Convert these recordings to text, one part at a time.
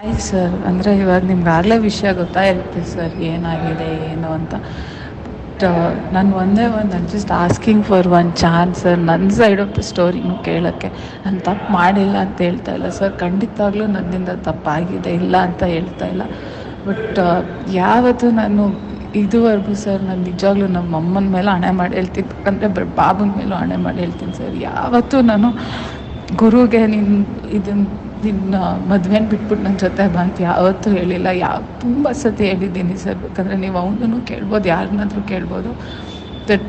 ಆಯ್ತು ಸರ್. ಅಂದರೆ ಇವಾಗ ನಿಮ್ಗಾಗಲೇ ವಿಷಯ ಗೊತ್ತಾಗಿರುತ್ತೆ ಸರ್ ಏನಾಗಿದೆ ಏನು ಅಂತ. ಬಟ್ ನಾನು ನಾನು just asking for one chance sir. ನನ್ನ ಸೈಡ್ ಆಫ್ ದ ಸ್ಟೋರಿನೂ ಕೇಳೋಕ್ಕೆ. ನಾನು ತಪ್ಪು ಮಾಡಿಲ್ಲ ಅಂತ ಹೇಳ್ತಾ ಇಲ್ಲ ಸರ್, ಖಂಡಿತವಾಗ್ಲೂ ನನ್ನಿಂದ ತಪ್ಪಾಗಿದೆ, ಇಲ್ಲ ಅಂತ ಹೇಳ್ತಾ ಇಲ್ಲ. ಬಟ್ ಯಾವತ್ತೂ ನಾನು ಇದುವರೆಗೂ ಸರ್, ನಾನು ನಿಜವಾಗ್ಲೂ ನಮ್ಮ ಅಮ್ಮನ ಮೇಲೆ ಹಣೆ ಮಾಡಿ ಹೇಳ್ತೀನಿ, ಅಂದರೆ ಬಾಬನ ಮೇಲೂ ಹಣೆ ಮಾಡಿ ಹೇಳ್ತೀನಿ ಸರ್, ಯಾವತ್ತೂ ನಾನು ಗುರುಗೆ ನಿನ್ನ ಮದುವೆನ ಬಿಟ್ಬಿಟ್ಟು ನನ್ನ ಜೊತೆ ಬಾ ಅಂತ ಯಾವತ್ತೂ ಹೇಳಿಲ್ಲ. ತುಂಬ ಸತಿ ಹೇಳಿದ್ದೀನಿ ಸರ್. ಬೇಕಂದರೆ ನೀವು ಅವನನ್ನು ಕೇಳ್ಬೋದು, ಯಾರನ್ನಾದ್ರೂ ಕೇಳ್ಬೋದು. ದಟ್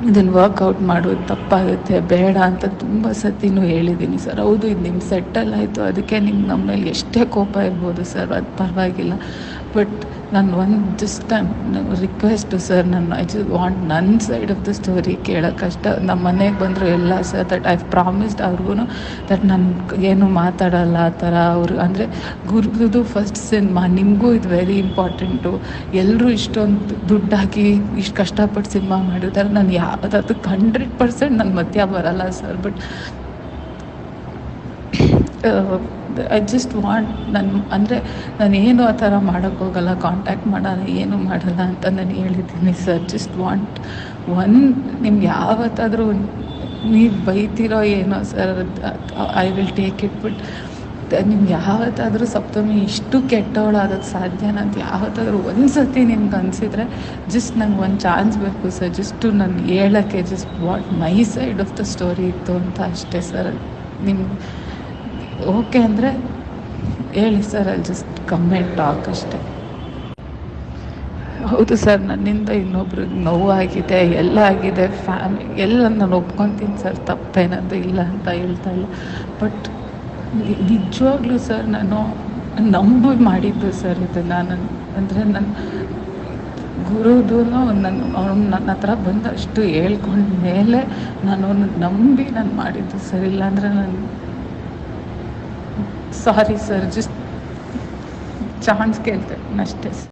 ಇದನ್ನು ವರ್ಕೌಟ್ ಮಾಡೋದು ತಪ್ಪಾಗುತ್ತೆ, ಬೇಡ ಅಂತ ತುಂಬ ಸತಿನೂ ಹೇಳಿದ್ದೀನಿ ಸರ್. ಹೌದು, ಇದು ನಿಮ್ಮ ಸೆಟ್ಟಲ್ ಆಯಿತು, ಅದಕ್ಕೆ ನಿಮ್ಗೆ ನಮ್ಮ ಮೇಲೆ ಎಷ್ಟೇ ಕೋಪ ಇರ್ಬೋದು ಸರ್, ಅದು ಪರವಾಗಿಲ್ಲ. ಬಟ್ ನಾನು just request sir, I just want ನನ್ನ ಸೈಡ್ ಆಫ್ ದ ಸ್ಟೋರಿ ಕೇಳೋಕ್ಕಷ್ಟ. ನಮ್ಮ ಮನೆಗೆ ಬಂದರು ಎಲ್ಲ ಸರ್, ದಟ್ ಐ ಪ್ರಾಮಿಸ್ಡ್ ಅವ್ರಿಗೂ ದಟ್ ನಾನು ಏನು ಮಾತಾಡೋಲ್ಲ ಆ ಥರ. ಅವರು ಅಂದರೆ ಗುರುದು ಫಸ್ಟ್ ಸಿನಿಮಾ, ನಿಮಗೂ ಇದು ವೆರಿ ಇಂಪಾರ್ಟೆಂಟು. ಎಲ್ಲರೂ ಇಷ್ಟೊಂದು ದುಡ್ಡು ಹಾಕಿ ಇಷ್ಟು ಕಷ್ಟಪಟ್ಟು ಸಿನಿಮಾ ಮಾಡಿರ್ತಾರೆ. ನಾನು ಯಾವುದಕ್ಕೆ 100% ನನ್ನ ಮಧ್ಯ ಬರಲ್ಲ sir. But I just want ನಾನು ಏನು ಆ ಥರ ಮಾಡೋಕ್ಕೋಗಲ್ಲ, ಕಾಂಟ್ಯಾಕ್ಟ್ ಮಾಡೋಲ್ಲ, ಏನು ಮಾಡಲ್ಲ ಅಂತ ನಾನು ಹೇಳಿದ್ದೀನಿ ಸರ್. ಜಸ್ಟ್ ವಾಂಟ್ ನಿಮ್ಗೆ ಯಾವತ್ತಾದರೂ ನೀವು ಬೈತಿರೋ ಏನೋ sir, I will take it. But ನಿಮ್ಗೆ ಯಾವತ್ತಾದರೂ ಸಪ್ತಮಿ ಇಷ್ಟು ಕೆಟ್ಟವಳಾಗೋಕ್ಕೆ ಸಾಧ್ಯನ ಅಂತ ಯಾವತ್ತಾದರೂ ಒಂದು ಸತಿ ನಿಮ್ಗೆ ಅನಿಸಿದ್ರೆ ಜಸ್ಟ್ ನಂಗೆ ಒಂದು ಚಾನ್ಸ್ ಬೇಕು ಸರ್. ಜಸ್ಟು ನಾನು ಹೇಳೋಕ್ಕೆ just what my side of the story ಇತ್ತು ಅಂತ ಅಷ್ಟೇ ಸರ್. ನಿಮ್ಗೆ ಓಕೆ ಅಂದರೆ ಹೇಳಿ ಸರ್, ಅಲ್ಲಿ ಜಸ್ಟ್ ಕಮೆಂಟ್ ಟಾಕ್ ಅಷ್ಟೇ. ಹೌದು ಸರ್, ನನ್ನಿಂದ ಇನ್ನೊಬ್ರಿಗೆ ನೋವಾಗಿದೆ, ಎಲ್ಲ ಆಗಿದೆ, ಎಲ್ಲ ನಾನು ಒಪ್ಕೊತೀನಿ ಸರ್, ತಪ್ಪೇನದು ಇಲ್ಲ ಅಂತ ಹೇಳ್ತಾ ಇಲ್ಲ. ಬಟ್ ನಿಜವಾಗ್ಲೂ ಸರ್, ನಾನು ನಂಬಿ ಮಾಡಿದ್ದು ಸರ್ ಇದನ್ನು. ನನ್ನ ಗುರುದೂ ಅವನು ನನ್ನ ಹತ್ರ ಬಂದು ಅಷ್ಟು ಹೇಳ್ಕೊಂಡ ಮೇಲೆ ನಾನು ನಂಬಿ ನಾನು ಮಾಡಿದ್ದು ಸರ್. ಇಲ್ಲಾಂದರೆ ನಾನು ಸಾರಿ ಸರ್, ಜಸ್ಟ್ ಚಾನ್ಸ್ ಕೇಳ್ತೇನೆ ಅಷ್ಟೇ ಸರ್.